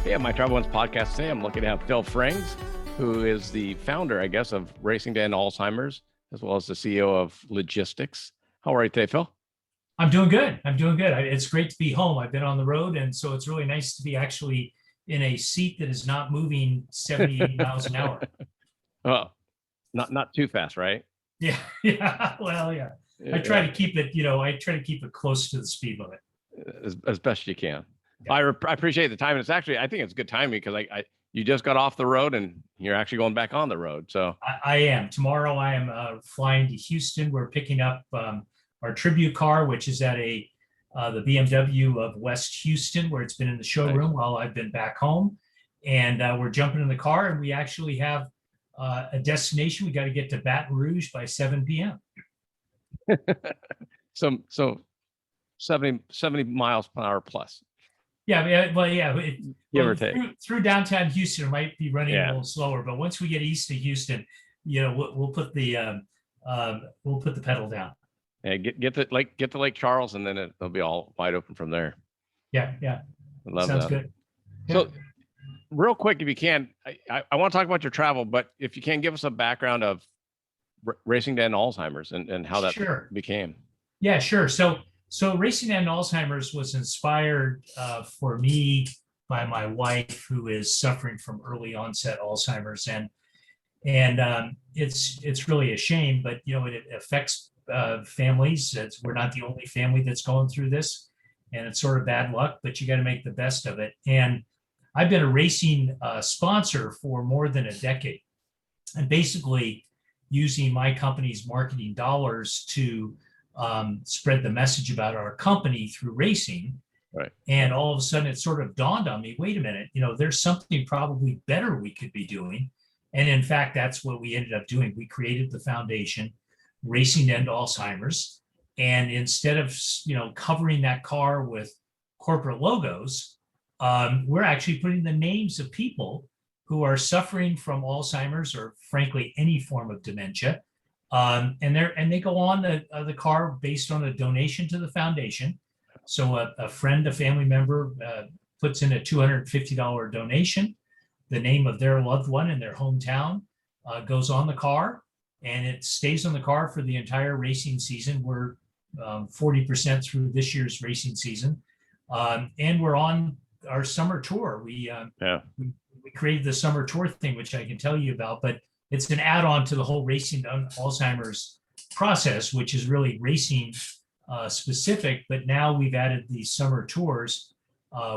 Yeah, my Travel Ones podcast today, I'm looking to have Phil Frengs, who is the founder, I guess, of Racing to End Alzheimer's, as well as the CEO of Logistics. How are you today, Phil? I'm doing good. I'm doing good. It's great to be home. I've been on the road, and so it's really nice to be actually in a seat that is not moving 70, 80 miles an hour. Oh, not too fast, right? Yeah, yeah. Well, yeah. I try Yeah, to keep it, I try to keep it close to the speed limit. as best you can. Yeah. I appreciate the time. And it's actually, I think it's good timing because you just got off the road and you're actually going back on the road. So, I am. Tomorrow I am flying to Houston. We're picking up our tribute car, which is at the BMW of West Houston, where it's been in the nice. showroom while I've been back home. And we're jumping in the car, and we actually have a destination. We got to get to Baton Rouge by 7 p.m. So 70 miles per hour plus, Yeah, well, yeah. give or take. Through downtown Houston, it might be running a Yeah. little slower, but once we get east of Houston, we'll put the pedal down. Yeah, get to Lake Charles, and then it'll be all wide open from there. Yeah, yeah. I love Sounds that. good. Yeah. So, real quick, if you can, I want to talk about your travel, but if you can give us a background of racing to end Alzheimer's and how that Sure. became. Yeah, sure. So Racing to End Alzheimer's was inspired for me by my wife, who is suffering from early onset Alzheimer's, and it's really a shame, but it affects families. We're not the only family that's going through this, and it's sort of bad luck, but you got to make the best of it. And I've been a racing sponsor for more than a decade, and basically using my company's marketing dollars to spread the message about our company through racing. Right. And all of a sudden it sort of dawned on me, wait a minute, there's something probably better we could be doing. And in fact, that's what we ended up doing. We created the foundation, Racing to End Alzheimer's. And instead of, covering that car with corporate logos, we're actually putting the names of people who are suffering from Alzheimer's or frankly, any form of dementia. And they go on the car based on a donation to the foundation. So a friend, a family member puts in a $250 donation. The name of their loved one in their hometown goes on the car, and it stays on the car for the entire racing season. We're 40% through this year's racing season, and we're on our summer tour. We created the summer tour thing, which I can tell you about, but it's an add-on to the whole Racing to End Alzheimer's process, which is really racing specific. But now we've added these summer tours.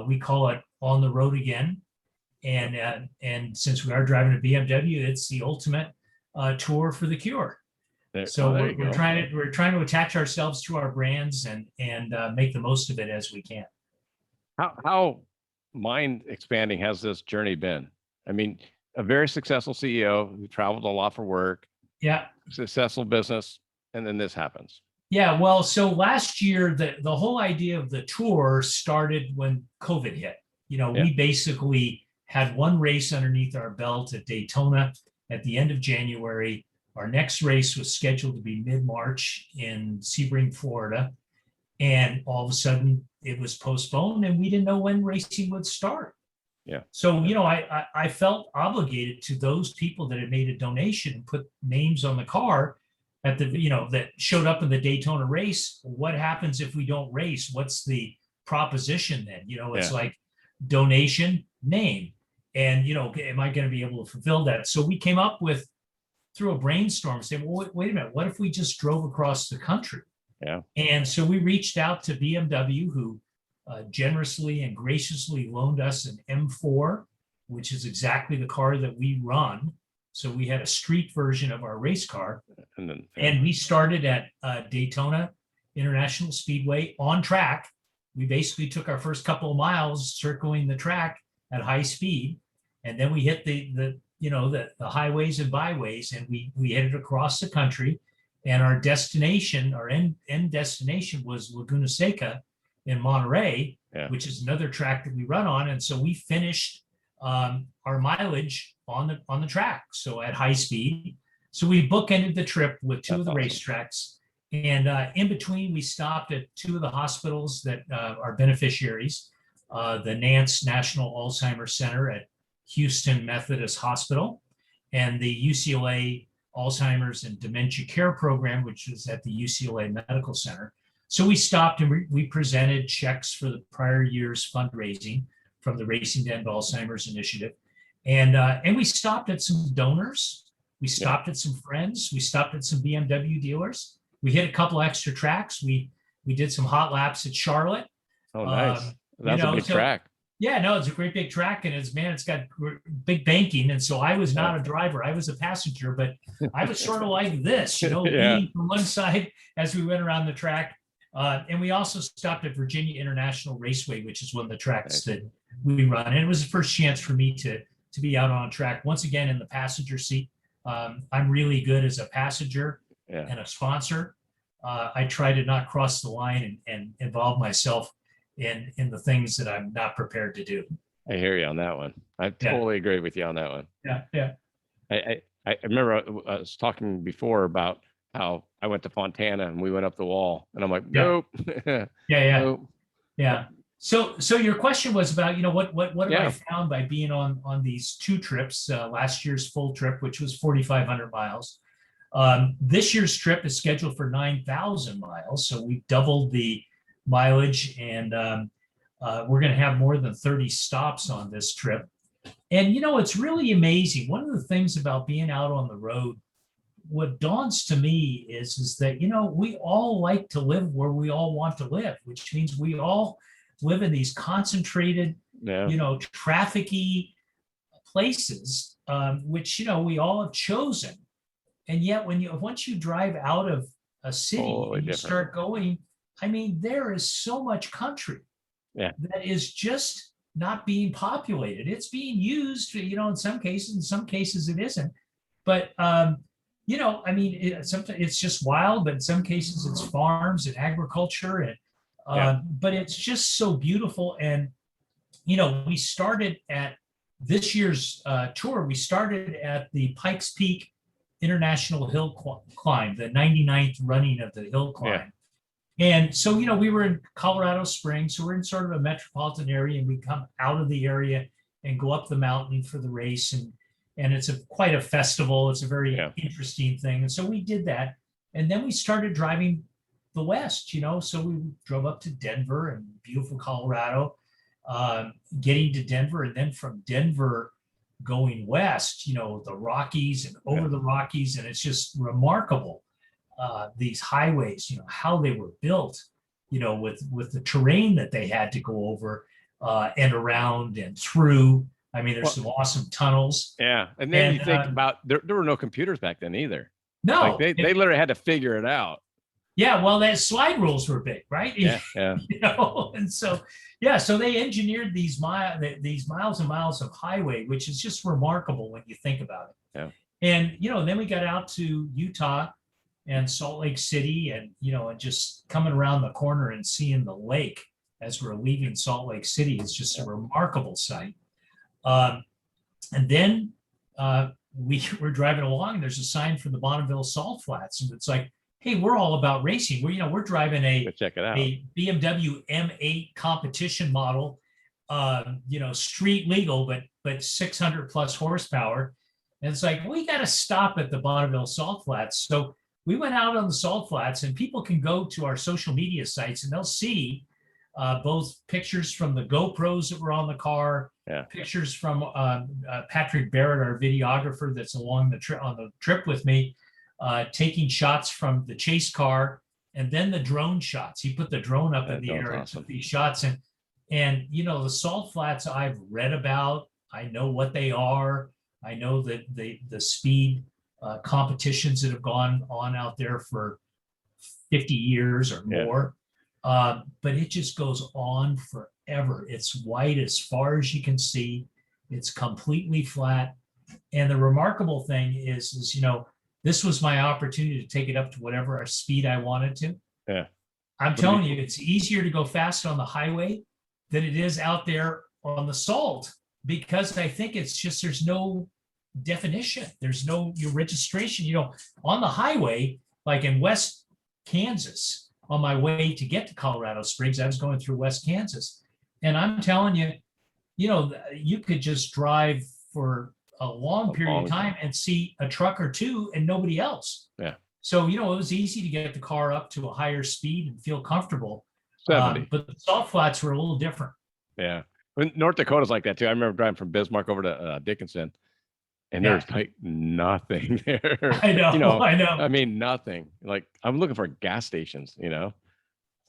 We call it On the Road Again, and since we are driving a BMW, it's the ultimate tour for the cure. So we're trying to attach ourselves to our brands and make the most of it as we can. How mind expanding has this journey been? I mean, a very successful CEO who traveled a lot for work. Yeah. Successful business, and then this happens. Yeah, well, so last year, the whole idea of the tour started when COVID hit. We basically had one race underneath our belt at Daytona at the end of January. Our next race was scheduled to be mid-March in Sebring, Florida. And all of a sudden it was postponed, and we didn't know when racing would start. Yeah. So, I felt obligated to those people that had made a donation and put names on the car at that showed up in the Daytona race. What happens if we don't race? What's the proposition then? It's like donation, name. And, am I going to be able to fulfill that? So we came up with, through a brainstorm, saying, well, wait a minute, what if we just drove across the country? Yeah. And so we reached out to BMW, who generously and graciously loaned us an M4, which is exactly the car that we run. So we had a street version of our race car. And we started at Daytona International Speedway on track. We basically took our first couple of miles circling the track at high speed. And then we hit the highways and byways, and we headed across the country. And our destination, our end destination, was Laguna Seca in Monterey, which is another track that we run on. And so we finished our mileage on the track, so at high speed. So we bookended the trip with two of the racetracks. And in between, we stopped at two of the hospitals that are beneficiaries. the Nance National Alzheimer Center at Houston Methodist Hospital, and the UCLA Alzheimer's and Dementia Care Program, which is at the UCLA Medical Center. So we stopped and we presented checks for the prior year's fundraising from the Racing to End Alzheimer's initiative. And we stopped at some donors. We stopped at some friends. We stopped at some BMW dealers. We hit a couple extra tracks. We did some hot laps at Charlotte. Oh, nice. That's a big track. Yeah, no, it's a great big track, and it's got big banking. And so I was not a driver; I was a passenger, but I was sort of like this, leaning from one side as we went around the track. And we also stopped at Virginia International Raceway, which is one of the tracks that we run. And it was the first chance for me to be out on track once again in the passenger seat. I'm really good as a passenger and a sponsor. I try to not cross the line and involve myself in the things that I'm not prepared to do. I hear you on that one. I totally agree with you on that one. Yeah. I remember I was talking before about how I went to Fontana and we went up the wall, and I'm like, nope. Nope. Yeah. So your question was about, what have I found by being on these two trips, last year's full trip, which was 4,500 miles. This year's trip is scheduled for 9,000 miles. So we doubled the mileage, and we're going to have more than 30 stops on this trip. And, it's really amazing. One of the things about being out on the road, what dawns to me is that, we all like to live where we all want to live, which means we all live in these concentrated, trafficky places, which, we all have chosen. And yet once you drive out of a city and you start going, there is so much country that is just not being populated. It's being used, in some cases it isn't. But, sometimes it's just wild, but in some cases it's farms and agriculture. And but it's just so beautiful. And, we started at this year's tour, we started at the Pikes Peak International Hill Climb, the 99th running of the hill climb. And so, we were in Colorado Springs, so we're in sort of a metropolitan area, and we come out of the area and go up the mountain for the race. And it's quite a festival. It's a very interesting thing. And so we did that. And then we started driving the West, so we drove up to Denver and beautiful Colorado, getting to Denver. And then from Denver going west, the Rockies and over the Rockies. And it's just remarkable. These highways, how they were built, with the terrain that they had to go over and around and through. There's some awesome tunnels. Yeah. And then you think about, there were no computers back then either. No. Like they literally had to figure it out. Yeah. Well, that slide rules were big, right? Yeah. And so, so they engineered these miles and miles of highway, which is just remarkable when you think about it. Yeah. And, then we got out to Utah and Salt Lake City, and and just coming around the corner and seeing the lake as we're leaving Salt Lake City is just a remarkable sight. And then we were driving along, and there's a sign for the Bonneville Salt Flats, and it's like, hey, we're all about racing. We're driving a BMW M8 competition model, street legal, but 600 plus horsepower. And it's like, we got to stop at the Bonneville Salt Flats. So we went out on the Salt Flats, and people can go to our social media sites and they'll see both pictures from the GoPros that were on the car, pictures from Patrick Barrett, our videographer that's along on the trip with me, taking shots from the chase car, and then the drone shots. He put the drone up in the air and took these shots. And the Salt Flats I've read about. I know what they are. I know that the speed competitions that have gone on out there for 50 years or more. But it just goes on forever. It's white as far as you can see. It's completely flat. And the remarkable thing is this was my opportunity to take it up to whatever speed I wanted to. Yeah. I'm telling you, it's easier to go fast on the highway than it is out there on the salt, because I think it's just, there's no definition. There's no your registration, on the highway, like in West Kansas, on my way to get to Colorado Springs, I was going through West Kansas. And I'm telling you, you could just drive for a long period of time and see a truck or two and nobody else. Yeah. So, it was easy to get the car up to a higher speed and feel comfortable. 70. But the salt flats were a little different. Yeah. North Dakota's like that too. I remember driving from Bismarck over to Dickinson, and Yeah. there's like nothing there. I know. I know. I mean, nothing. Like I'm looking for gas stations, Yeah.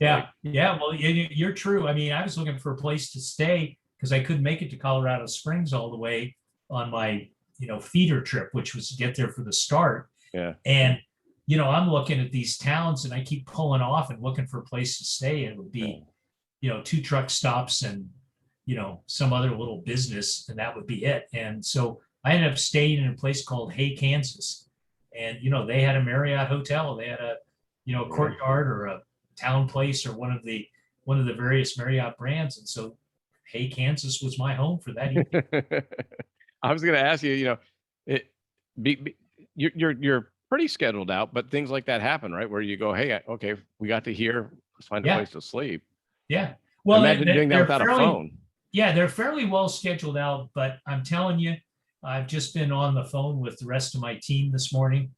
Like, Yeah. Well, you're true. I mean, I was looking for a place to stay because I couldn't make it to Colorado Springs all the way on my, feeder trip, which was to get there for the start. yeah. And, I'm looking at these towns and I keep pulling off and looking for a place to stay. And it would be, 2 truck stops and, some other little business, and that would be it. And so I ended up staying in a place called Hay, Kansas. And, they had a Marriott hotel. They had a, courtyard or a town place or one of the various Marriott brands. And so Hay, Kansas was my home for that evening. I was going to ask you, you're pretty scheduled out, but things like that happen, right? Where you go, hey, okay, we got to here. Let's find a place to sleep. Yeah. Well, imagine doing that without a phone. Yeah, they're fairly well scheduled out, but I'm telling you, I've just been on the phone with the rest of my team this morning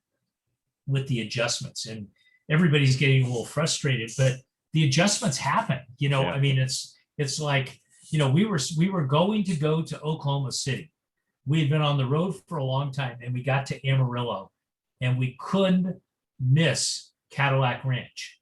with the adjustments, and everybody's getting a little frustrated, but the adjustments happen. I mean, it's like, we were going to go to Oklahoma City. We had been on the road for a long time, and we got to Amarillo, and we couldn't miss Cadillac Ranch.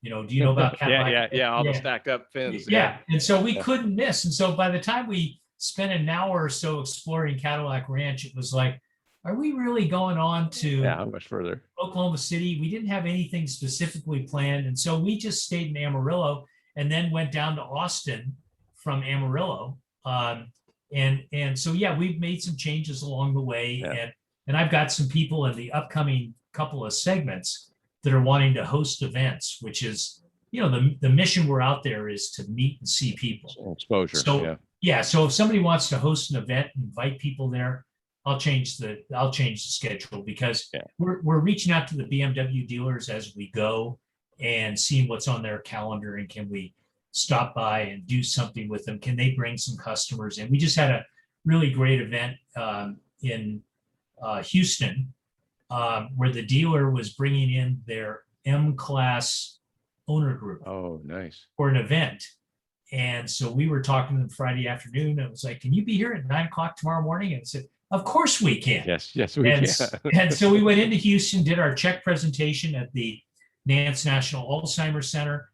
Do you know about Cadillac? Yeah. All the stacked up fins. Yeah. And so we couldn't miss. And so by the time we spent an hour or so exploring Cadillac Ranch, it was like, are we really going on to how much further? Oklahoma City? We didn't have anything specifically planned. And so we just stayed in Amarillo and then went down to Austin from Amarillo. And so, we've made some changes along the way. Yeah. And I've got some people in the upcoming couple of segments that are wanting to host events, which is, the mission we're out there is to meet and see people. Exposure. So so if somebody wants to host an event and invite people there, I'll change the schedule because we're reaching out to the BMW dealers as we go and seeing what's on their calendar, and can we stop by and do something with them? Can they bring some customers in? We just had a really great event in Houston, where the dealer was bringing in their M-Class owner group. Oh, nice. For an event. And so we were talking to them Friday afternoon, and it was like, can you be here at 9:00 tomorrow morning? And I said, of course we can. Yes, we can. And so we went into Houston, did our check presentation at the Nance National Alzheimer Center.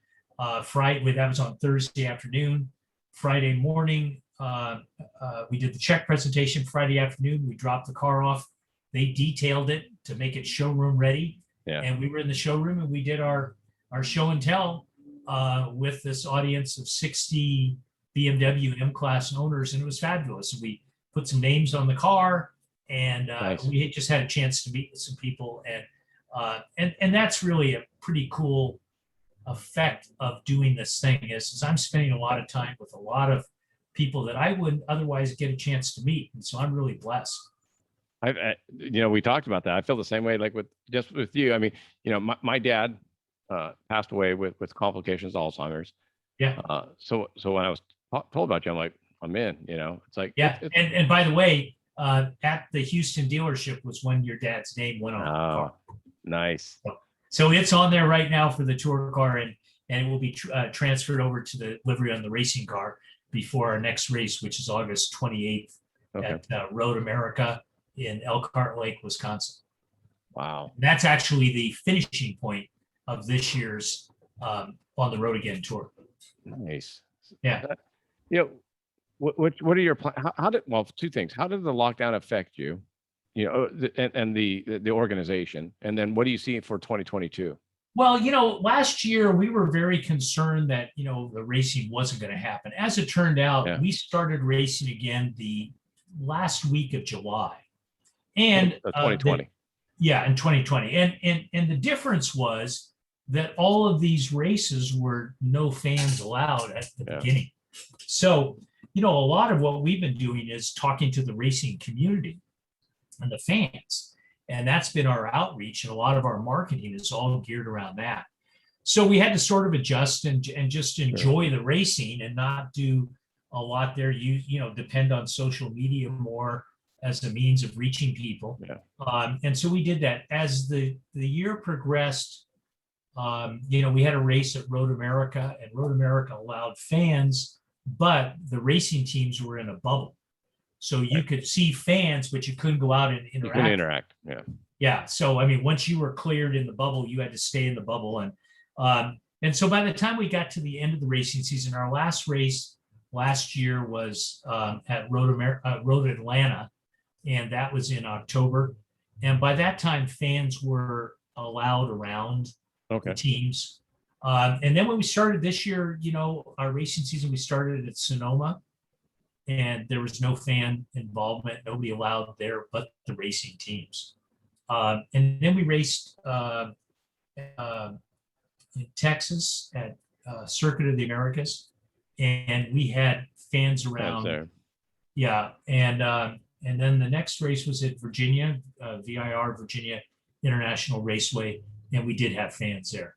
Friday, that was on Thursday afternoon. Friday morning, we did the check presentation. Friday afternoon, we dropped the car off. They detailed it to make it showroom ready. Yeah. And we were in the showroom and we did our show and tell with this audience of 60 BMW M-Class owners, and it was fabulous. We put some names on the car, and nice. We had just had a chance to meet with some people, and that's really a pretty cool effect of doing this thing. Is I'm spending a lot of time with a lot of people that I wouldn't otherwise get a chance to meet, and so I'm really blessed. We talked about that. I feel the same way, like with you. I mean, my dad passed away with complications of Alzheimer's. Yeah. So when I was told about you, I'm like, I'm in. It's like And by the way, at the Houston dealership was when your dad's name went on the car. Nice. So it's on there right now for the tour car, and it will be transferred over to the livery on the racing car before our next race, which is August 28th at Road America in Elkhart Lake, Wisconsin. Wow. And that's actually the finishing point of this year's On the Road Again tour. Nice. Yeah. What are your plans? Two things. How did the lockdown affect you? And the organization, and then what do you see for 2022? Well, last year we were very concerned that, the racing wasn't going to happen. As it turned out, we started racing again the last week of July. And 2020. In 2020. And the difference was that all of these races were no fans allowed at the beginning. So, a lot of what we've been doing is talking to the racing community and the fans. And that's been our outreach. And a lot of our marketing is all geared around that. So we had to sort of adjust and just enjoy the racing and not do a lot there. Depend on social media more as a means of reaching people. Yeah. And so we did that. As the year progressed, we had a race at Road America, and Road America allowed fans, but the racing teams were in a bubble. So you could see fans, but you couldn't go out and You interact. can interact. Yeah. Yeah. So, I mean, once you were cleared in the bubble, you had to stay in the bubble. And so by the time we got to the end of the racing season, our last race last year was at Road Atlanta, and that was in October. And by that time, fans were allowed around Okay. the teams. And then when we started this year, our racing season, we started at Sonoma, and there was no fan involvement, nobody allowed there but the racing teams. And then we raced in Texas at Circuit of the Americas, and we had fans around. There. Yeah, and then the next race was at Virginia, VIR Virginia International Raceway, and we did have fans there.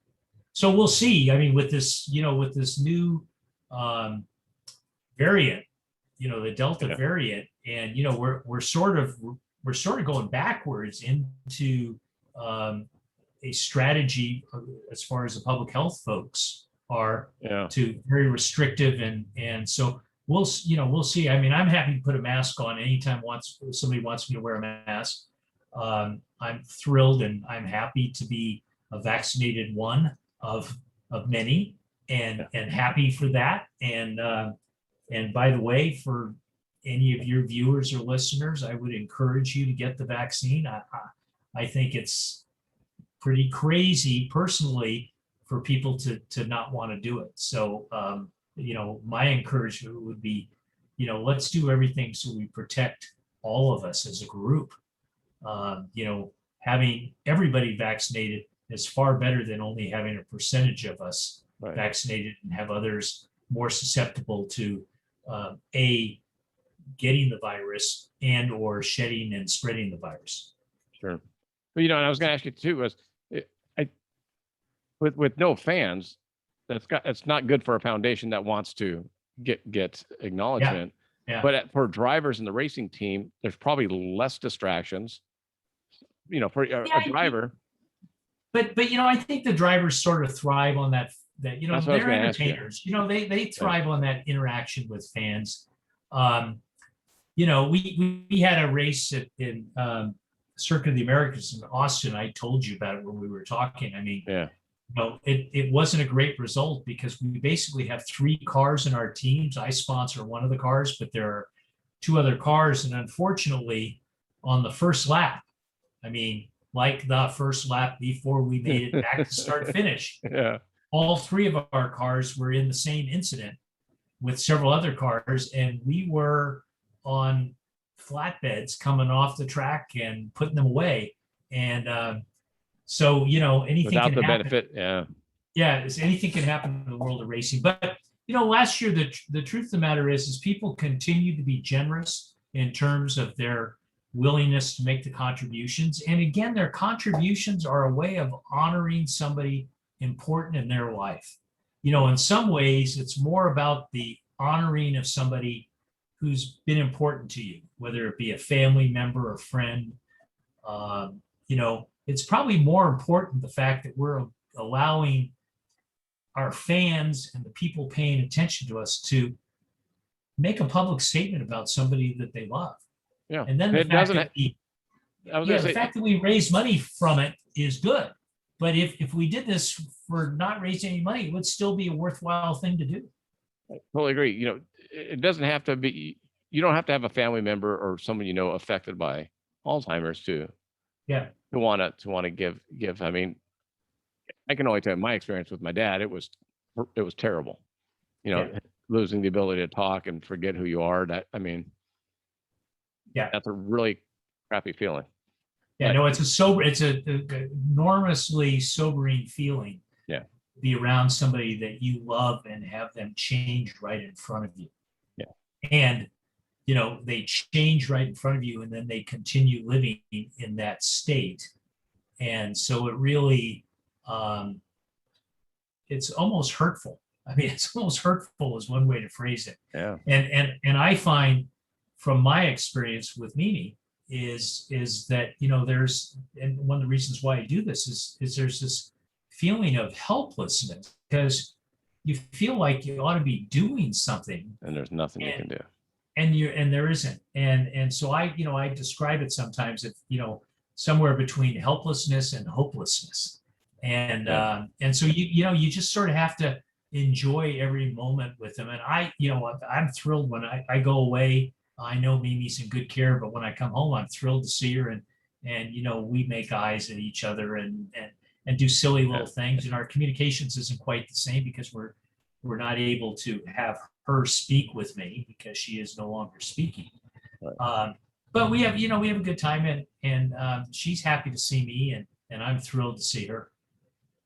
So we'll see. I mean, with this new variant, the Delta variant, and we're sort of going backwards into a strategy as far as the public health folks are to very restrictive, and so we'll see. I mean, I'm happy to put a mask on anytime somebody wants me to wear a mask. I'm thrilled and I'm happy to be a vaccinated one of many, and happy for that. And by the way, for any of your viewers or listeners, I would encourage you to get the vaccine. I think it's pretty crazy personally for people to not want to do it. So, my encouragement would be, let's do everything so we protect all of us as a group. Having everybody vaccinated is far better than only having a percentage of us vaccinated and have others more susceptible to getting the virus and or shedding and spreading the virus. Sure. But, and I was going to ask you too, with no fans, it's not good for a foundation that wants to get acknowledgement. Yeah. But for drivers in the racing team, there's probably less distractions, for a driver. But I think the drivers sort of thrive on that they're entertainers. They thrive on that interaction with fans. We had a race in Circuit of the Americas in Austin. I told you about it when we were talking. I mean, it wasn't a great result because we basically have 3 cars in our teams. I sponsor one of the cars, but there are 2 other cars. And unfortunately, on the first lap, like the first lap before we made it back to start finish, all 3 of our cars were in the same incident with several other cars, and we were on flatbeds coming off the track and putting them away. And so, anything without can the happen. benefit, Anything can happen in the world of racing. But last year, the truth of the matter is people continue to be generous in terms of their willingness to make the contributions. And again, their contributions are a way of honoring somebody important in their life. In some ways, it's more about the honoring of somebody who's been important to you, whether it be a family member or friend. It's probably more important the fact that we're allowing our fans and the people paying attention to us to make a public statement about somebody that they love. Yeah. And then the fact that we raise money from it is good. But if we did this for not raising any money, it would still be a worthwhile thing to do. I totally agree. It doesn't have to be, you don't have to have a family member or someone affected by Alzheimer's to want to give. I mean, I can only tell you my experience with my dad. It was terrible. Losing the ability to talk and forget who you are. That's a really crappy feeling. Yeah, no, it's a enormously sobering feeling. Yeah. To be around somebody that you love and have them change right in front of you. Yeah. And they change right in front of you, and then they continue living in that state. And so it really it's almost hurtful. I mean, it's almost hurtful is one way to phrase it. Yeah. And I find from my experience with Mimi is that, there's, and one of the reasons why I do this is there's this feeling of helplessness because you feel like you ought to be doing something And there's nothing you can do. And there isn't. And so I describe it sometimes if, somewhere between helplessness and hopelessness. And so you just sort of have to enjoy every moment with them. And I'm thrilled when I go away. I know Mimi's in good care, but when I come home, I'm thrilled to see her and we make eyes at each other and do silly little things. And our communications isn't quite the same because we're not able to have her speak with me because she is no longer speaking. Right. But we have a good time and she's happy to see me and I'm thrilled to see her.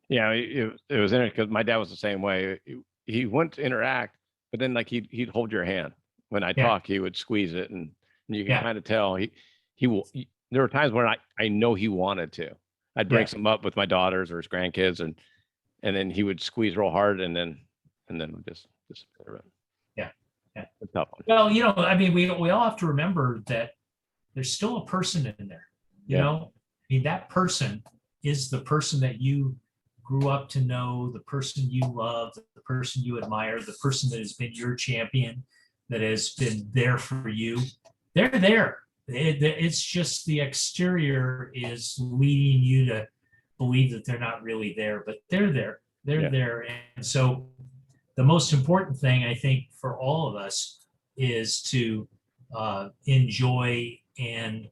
Yeah, it was interesting because my dad was the same way. He wouldn't interact, but then like he'd hold your hand when I talk. He would squeeze it, and you can kind of tell he will. There were times when I know he wanted to. I'd break some up with my daughters or his grandkids, and then he would squeeze real hard, and then we just disappear. Yeah, a tough one. Well, I mean, we all have to remember that there's still a person in there. You know, I mean, that person is the person that you grew up to know, the person you love, the person you admire, the person that has been your champion, that has been there for you. They're there. It's just the exterior is leading you to believe that they're not really there, but they're there. They're there. And so the most important thing, I think, for all of us is to enjoy and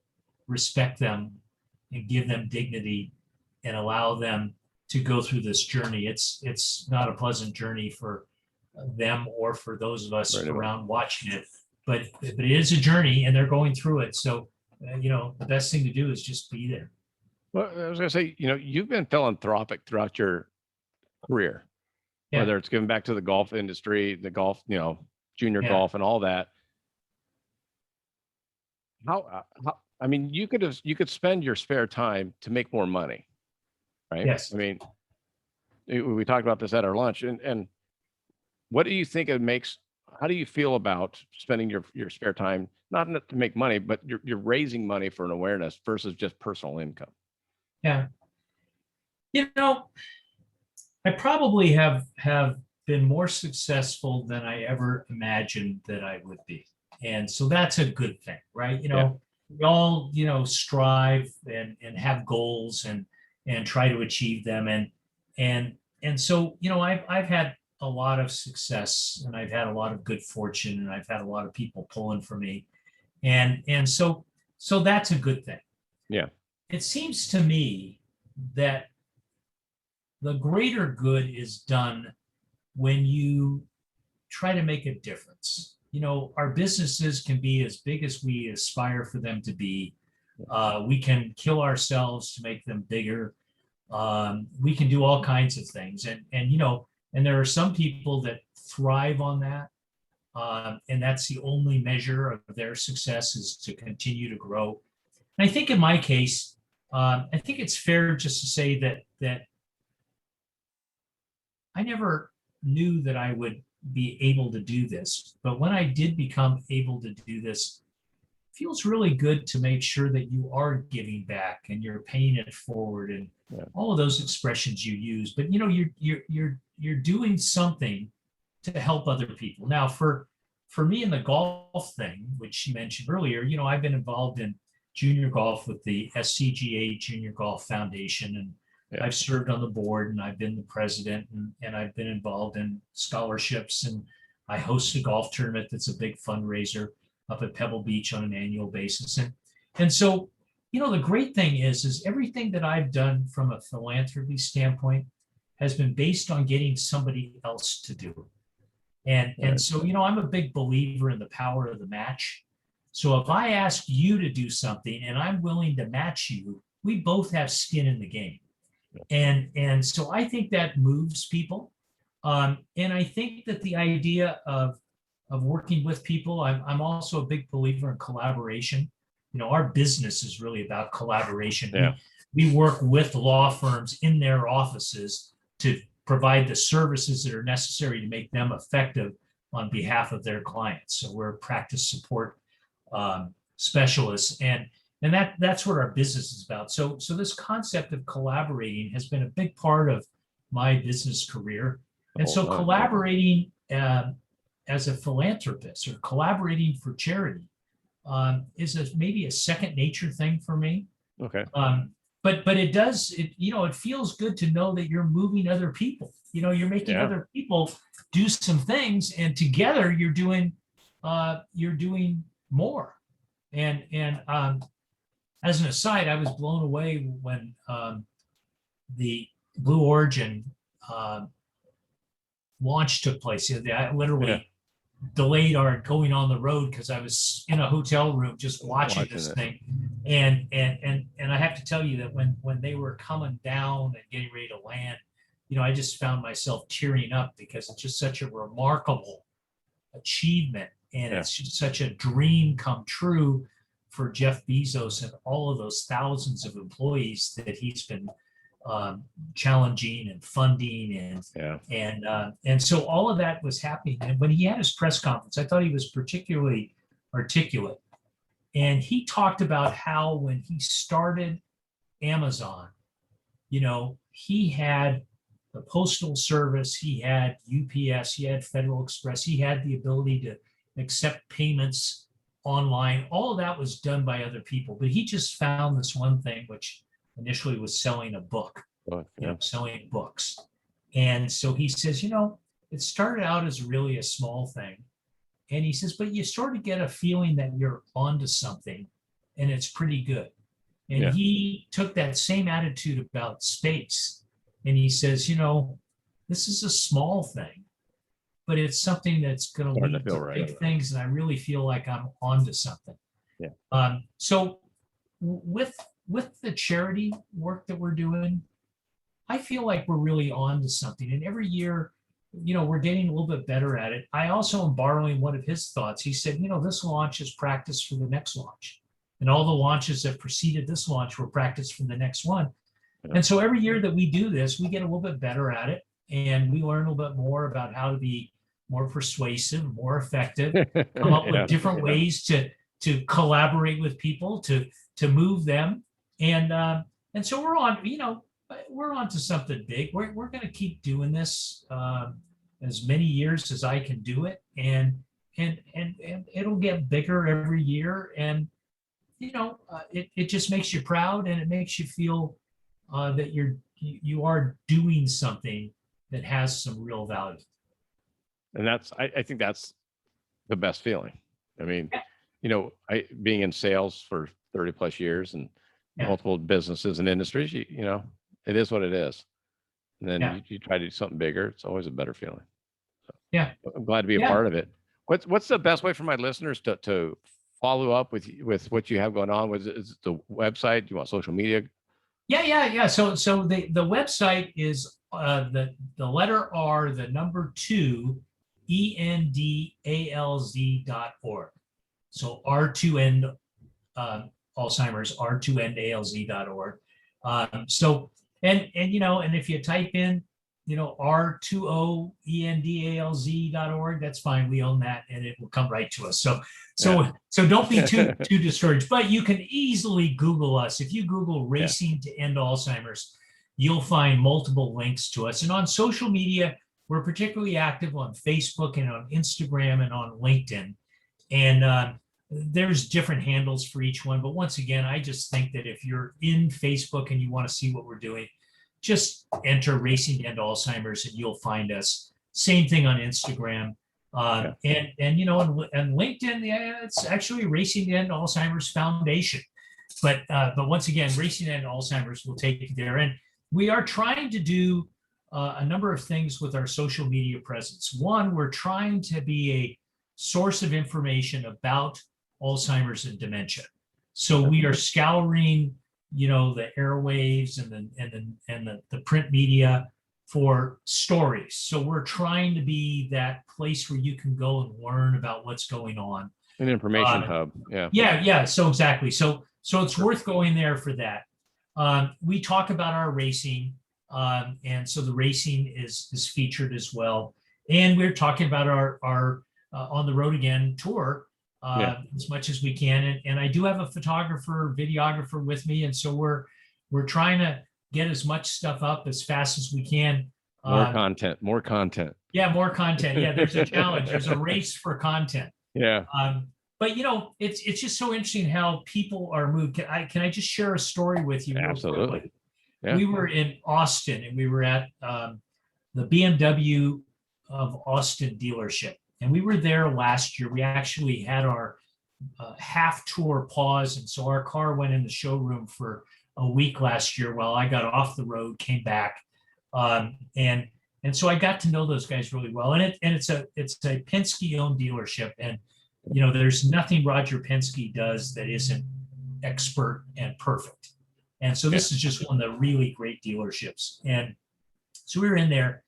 respect them and give them dignity and allow them to go through this journey. It's not a pleasant journey for them or for those of us around watching it, but it is a journey and they're going through it. So, the best thing to do is just be there. Well, I was going to say, you've been philanthropic throughout your career, whether it's giving back to the golf industry, the golf, junior golf and all that. How, I mean, you could spend your spare time to make more money, right? Yes. I mean, we talked about this at our lunch and what do you think how do you feel about spending your spare time, not to make money, but you're raising money for an awareness versus just personal income? Yeah. I probably have been more successful than I ever imagined that I would be. And so that's a good thing, right? We all, strive and have goals and try to achieve them. And so, I've had a lot of success and I've had a lot of good fortune and I've had a lot of people pulling for me. And so that's a good thing. Yeah. It seems to me that the greater good is done when you try to make a difference. Our businesses can be as big as we aspire for them to be. We can kill ourselves to make them bigger. We can do all kinds of things. And there are some people that thrive on that. And that's the only measure of their success is to continue to grow. And I think in my case, I think it's fair just to say that I never knew that I would be able to do this. But when I did become able to do this, it feels really good to make sure that you are giving back and you're paying it forward and all of those expressions you use. But you're doing something to help other people. Now, for me in the golf thing, which you mentioned earlier, I've been involved in junior golf with the SCGA Junior Golf Foundation, and I've served on the board and I've been the president and I've been involved in scholarships and I host a golf tournament that's a big fundraiser up at Pebble Beach on an annual basis. And so, the great thing is everything that I've done from a philanthropy standpoint has been based on getting somebody else to do it. And so, I'm a big believer in the power of the match. So if I ask you to do something and I'm willing to match you, we both have skin in the game. And so I think that moves people. And I think that the idea of working with people, I'm also a big believer in collaboration. Our business is really about collaboration. Yeah. We work with law firms in their offices to provide the services that are necessary to make them effective on behalf of their clients. So we're practice support specialists, and that's what our business is about. So this concept of collaborating has been a big part of my business career. And so collaborating as a philanthropist or collaborating for charity is maybe a second nature thing for me. Okay. But it feels good to know that you're moving other people. You're making other people do some things, and together you're doing more. And as an aside, I was blown away when the Blue Origin launch took place. I literally delayed our going on the road because I was in a hotel room just watching this thing. And I have to tell you that when they were coming down and getting ready to land, I just found myself tearing up because it's just such a remarkable achievement. And it's just such a dream come true for Jeff Bezos and all of those thousands of employees that he's been challenging and funding and so all of that was happening. And when he had his press conference, I thought he was particularly articulate. And he talked about how when he started Amazon, he had the Postal Service, he had UPS, he had Federal Express, he had the ability to accept payments online. All of that was done by other people, but he just found this one thing, which initially was selling a book, selling books. And so he says, it started out as really a small thing. And he says, but you sort of get a feeling that you're onto something and it's pretty good. And he took that same attitude about space. And he says, this is a small thing, but it's something that's going to lead to big things. And I really feel like I'm onto something. So with the charity work that we're doing, I feel like we're really on to something. And every year, we're getting a little bit better at it. I also am borrowing one of his thoughts. He said, this launch is practice for the next launch. And all the launches that preceded this launch were practice for the next one. And so every year that we do this, we get a little bit better at it. And we learn a little bit more about how to be more persuasive, more effective, come up with different ways to collaborate with people, to move them. And so we're on to something big. We're going to keep doing this as many years as I can do it, and it'll get bigger every year. And it just makes you proud, and it makes you feel that you are doing something that has some real value. And I think that's the best feeling. I mean, being in sales for 30 plus years and multiple businesses and industries, it is what it is. And then you try to do something bigger. It's always a better feeling. So, I'm glad to be a part of it. What's the best way for my listeners to follow up with what you have going on? Is the website? Do you want social media? Yeah. So the website is the letter R, the number 2, endalz.org. So R2N Alzheimer's, R2NALZ.org. So and if you type in R20ENDALZ.org, that's fine. We own that, and it will come right to us. So don't be too discouraged. But you can easily Google us. If you Google Racing to End Alzheimer's, you'll find multiple links to us. And on social media, we're particularly active on Facebook and on Instagram and on LinkedIn. And there's different handles for each one. But once again, I just think that if you're in Facebook and you want to see what we're doing, just enter Racing to End Alzheimer's and you'll find us. Same thing on Instagram. And LinkedIn, it's actually Racing to End Alzheimer's Foundation. But once again, Racing to End Alzheimer's will take you there. And we are trying to do a number of things with our social media presence. One, we're trying to be a source of information about Alzheimer's and dementia. So we are scouring, the airwaves and the print media for stories. So we're trying to be that place where you can go and learn about what's going on. An information hub. Yeah. So exactly. So it's worth going there for that. We talk about our racing. And so the racing is featured as well. And we're talking about our On the Road Again tour as much as we can. And I do have a photographer, videographer with me. And so we're trying to get as much stuff up as fast as we can. More content. Yeah, more content. Yeah, there's a challenge. There's a race for content. Yeah. But it's just so interesting how people are moved. Can I just share a story with you? Absolutely. Yeah. We were in Austin and we were at the BMW of Austin dealership. And we were there last year. We actually had our half tour pause. And so our car went in the showroom for a week last year while I got off the road, came back. And so I got to know those guys really well. And it's a Penske owned dealership. And, there's nothing Roger Penske does that isn't expert and perfect. And so this is just one of the really great dealerships. And so we were in there.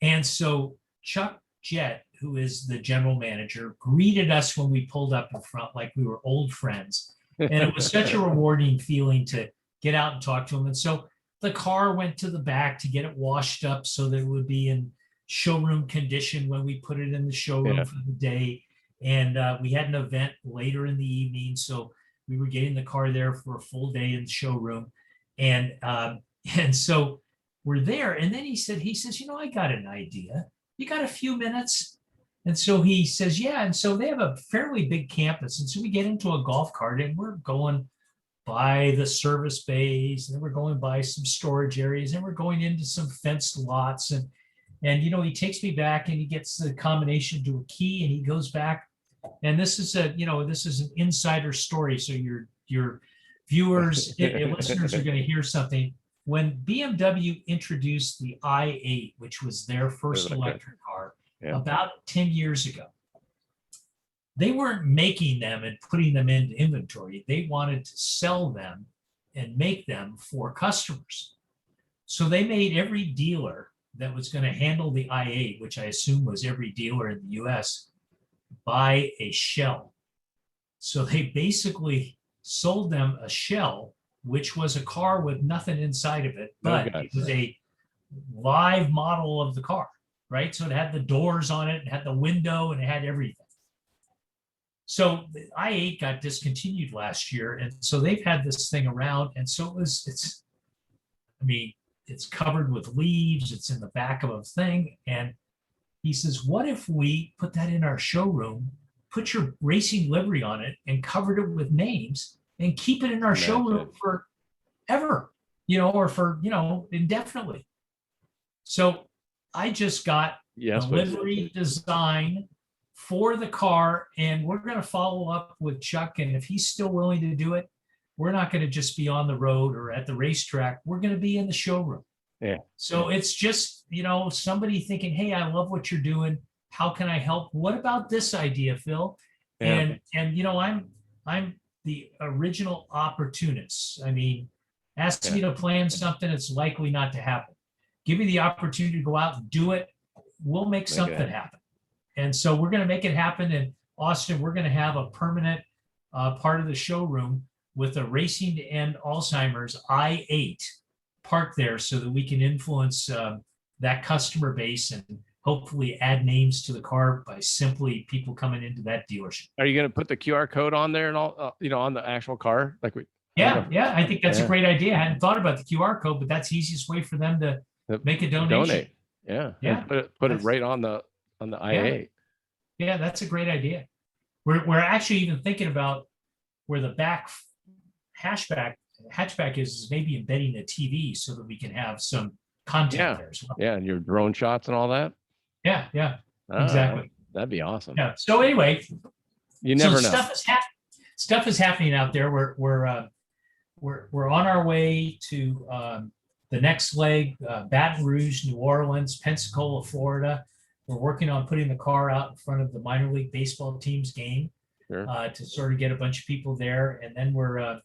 And so Chuck Jett, who is the general manager, greeted us when we pulled up in front like we were old friends. And it was such a rewarding feeling to get out and talk to him. And so the car went to the back to get it washed up so that it would be in showroom condition when we put it in the showroom for the day. And we had an event later in the evening. So we were getting the car there for a full day in the showroom. And so we're there. And then he says, I got an idea. You got a few minutes? And so he says, yeah. And so they have a fairly big campus. And so we get into a golf cart and we're going by the service bays, and then we're going by some storage areas, and we're going into some fenced lots. And he takes me back and he gets the combination to a key and he goes back. And this is an insider story. So your viewers and listeners are going to hear something. When BMW introduced the i8, which was their first electric car, about 10 years ago, they weren't making them and putting them into inventory. They wanted to sell them and make them for customers. So they made every dealer that was going to handle the i8, which I assume was every dealer in the US, buy a shell. So they basically sold them a shell, which was a car with nothing inside of it, but it was a live model of the car, right? So it had the doors on it, it had the window, and it had everything. So the i8 got discontinued last year, and so they've had this thing around, and so it's covered with leaves, it's in the back of a thing, and he says, what if we put that in our showroom, put your racing livery on it, and covered it with names, and keep it in our showroom forever, or for, indefinitely. So I just got a livery design for the car, and we're going to follow up with Chuck. And if he's still willing to do it, we're not going to just be on the road or at the racetrack. We're going to be in the showroom. Yeah. So it's just, somebody thinking, hey, I love what you're doing. How can I help? What about this idea, Phil? Yeah. And I'm the original opportunist. Ask me to plan something, it's likely not to happen. Give me the opportunity to go out and do it. We'll make something happen. And so we're going to make it happen in Austin. We're going to have a permanent part of the showroom with a Racing to End Alzheimer's i8 parked there so that we can influence that customer base and hopefully add names to the car by simply people coming into that dealership. Are you going to put the QR code on there and all, on the actual car? Yeah, I think that's a great idea. I hadn't thought about the QR code, but that's the easiest way for them to make a donation. Donate. Yeah. Put it right on the i8. Yeah, that's a great idea. We're actually even thinking about where the back hatchback is maybe embedding a TV so that we can have some content there as well. Yeah, and your drone shots and all that. Yeah, exactly. That'd be awesome. Yeah. So anyway, you never know. Stuff is happening out there. We're on our way to the next leg, Baton Rouge, New Orleans, Pensacola, Florida. We're working on putting the car out in front of the minor league baseball team's game to sort of get a bunch of people there. And then we're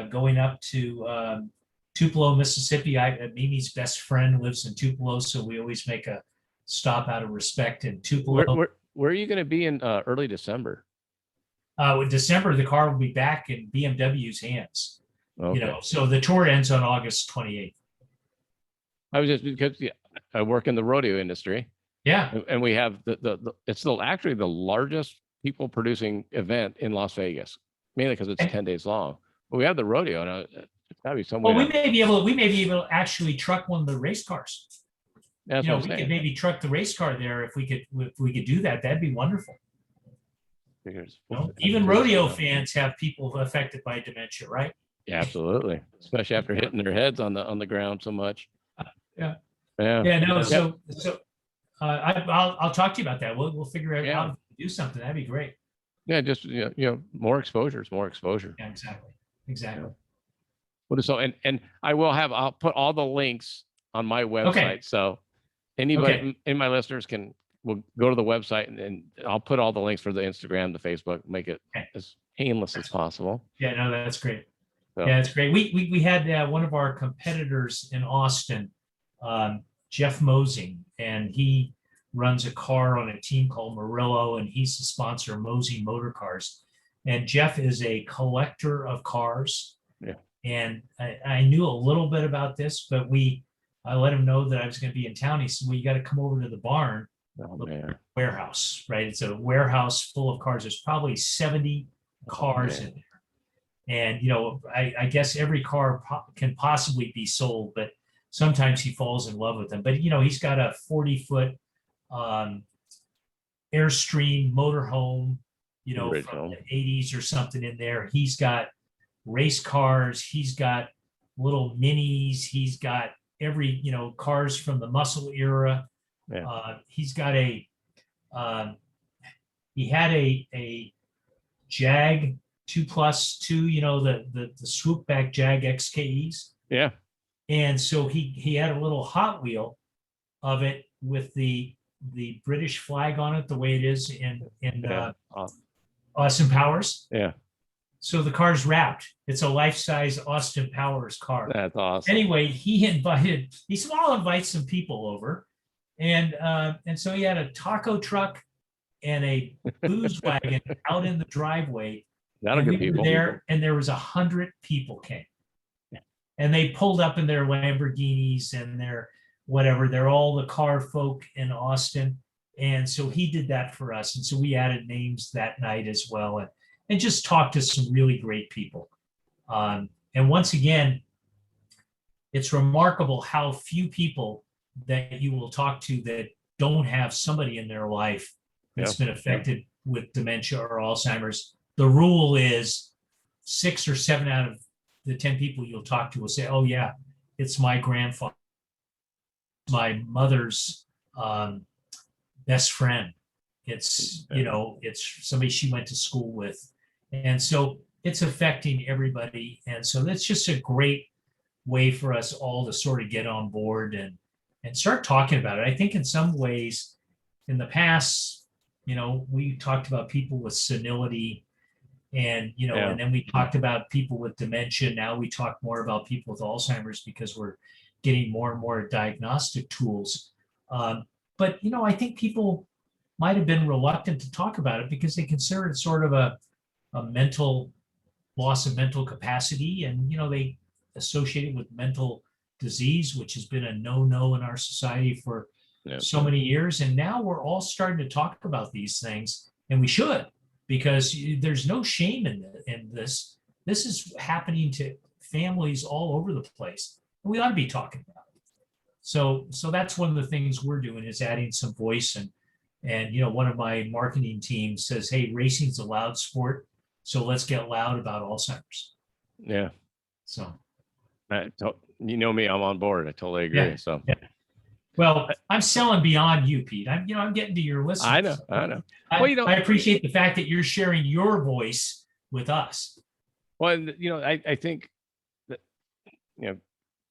going up to Tupelo, Mississippi. Mimi's best friend lives in Tupelo, so we always make a stop out of respect in Tupelo. Where are you going to be in early December? With December, the car will be back in BMW's hands. Okay. So the tour ends on August 28th. I was just because I work in the rodeo industry. Yeah. And we have it's actually the largest people producing event in Las Vegas, mainly because it's 10 days long. But we have the rodeo, and it's got to be some way. Well, we may be able to actually truck one of the race cars. That's You know, what I'm we could saying. maybe truck the race car there if we could do that. That'd be wonderful. Even rodeo fans have people affected by dementia, right? Yeah, absolutely. Especially after hitting their heads on the ground so much. Yeah. Yeah. Yeah. No. So I'll talk to you about that. We'll figure out how to do something. That'd be great. Yeah. Just more exposure. Yeah. Exactly. Yeah. Well, so and I'll put all the links on my website. Okay. So anybody in my listeners will go to the website, and I'll put all the links for the Instagram, the Facebook, make it as painless as possible. Yeah, no, that's great. So. Yeah, it's great. We had one of our competitors in Austin, Jeff Mosing, and he runs a car on a team called Murillo, and he's the sponsor of Mosing Motor Cars. And Jeff is a collector of cars. Yeah. And I knew a little bit about this, but I let him know that I was going to be in town. He said, "Well, you got to come over to the barn." Warehouse, right? It's a warehouse full of cars. There's probably 70 cars in there. And, I guess every car can possibly be sold, but sometimes he falls in love with them. But, he's got a 40-foot Airstream motorhome, from the 80s or something in there. He's got race cars. He's got little minis. He's got every, cars from the muscle era. Yeah. He's got he had a Jag 2+2, the swoopback Jag XKEs. Yeah. And so he had a little Hot Wheel of it with the British flag on it, the way it is in Austin Powers. Yeah. So the car's wrapped. It's a life-size Austin Powers car. That's awesome. Anyway, he said, "Well, I'll invite some people over." And so he had a taco truck and a booze wagon out in the driveway. That'll get people there, and there was 100 people came, and they pulled up in their Lamborghinis and their whatever. They're all the car folk in Austin, and so he did that for us. And so we added names that night as well, and just talked to some really great people. And once again, it's remarkable how few people that you will talk to that don't have somebody in their life that's been affected with dementia or Alzheimer's. The rule is 6 or 7 out of the 10 people you'll talk to will say, "Oh yeah, it's my grandfather, my mother's best friend. It's, it's somebody she went to school with." And so it's affecting everybody. And so that's just a great way for us all to sort of get on board and start talking about it. I think in some ways in the past, we talked about people with senility and, and then we talked about people with dementia. Now we talk more about people with Alzheimer's because we're getting more and more diagnostic tools. But, I think people might have been reluctant to talk about it because they consider it sort of a mental loss of mental capacity. And, they associate it with mental disease, which has been a no-no in our society for so many years. And now we're all starting to talk about these things, and we should, because there's no shame in this. This is happening to families all over the place, and we ought to be talking about it. So that's one of the things we're doing is adding some voice. And one of my marketing teams says, "Hey, racing's a loud sport, so let's get loud about Alzheimer's." Yeah. So. Me, I'm on board. I totally agree. Yeah. So. Yeah. Well, I'm selling beyond you, Pete. I'm getting to your listeners. I know. I appreciate the fact that you're sharing your voice with us. Well, I think that,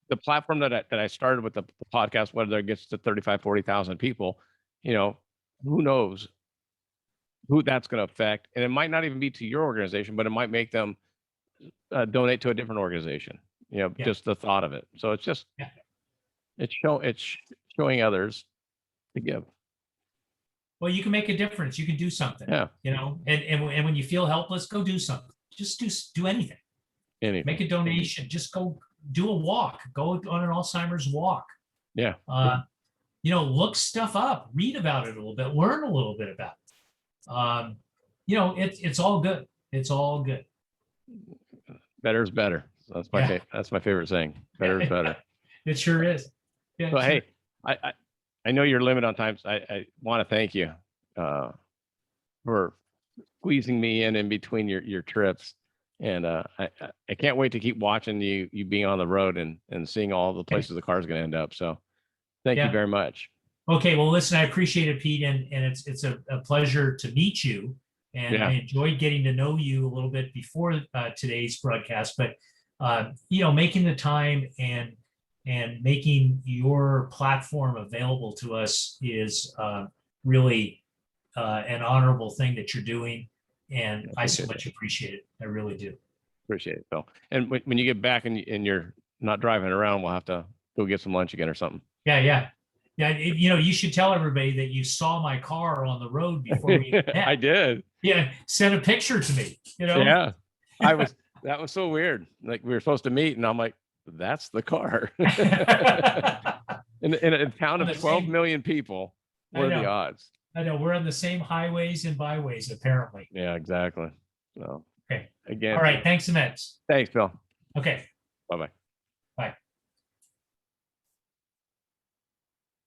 the platform that I started with the podcast, whether it gets to 35, 40,000 people, who knows who that's going to affect. And it might not even be to your organization, but it might make them donate to a different organization, just the thought of it. So it's just, it's showing others to give. Well, you can make a difference. You can do something, and when you feel helpless, go do something. Just do anything. Make a donation. Just go do a walk. Go on an Alzheimer's walk. Yeah. Look stuff up, read about it a little bit, learn a little bit about it. It's all good. It's all good. Better is better. That's my favorite saying. Better is better. It sure is. Yeah. So, hey, I know you're limited on time. So I want to thank you for squeezing me in between your trips. And I can't wait to keep watching you being on the road and seeing all the places the car's going to end up. So thank you very much. Okay. Well, listen, I appreciate it, Pete. And it's a pleasure to meet you. And I enjoyed getting to know you a little bit before today's broadcast. But, making the time and making your platform available to us is really an honorable thing that you're doing. And I so much appreciate it. I really do. Appreciate it, Phil. And when you get back and you're not driving around, we'll have to go get some lunch again or something. Yeah. You should tell everybody that you saw my car on the road before we met. I did. Yeah, send a picture to me. Yeah, that was so weird. Like we were supposed to meet, and I'm like, that's the car. in a town of 12 million people, what are the odds? I know we're on the same highways and byways, apparently. Yeah, exactly. So, okay. Again. All right. Thanks, Immense. Thanks, Phil. Okay. Bye-bye.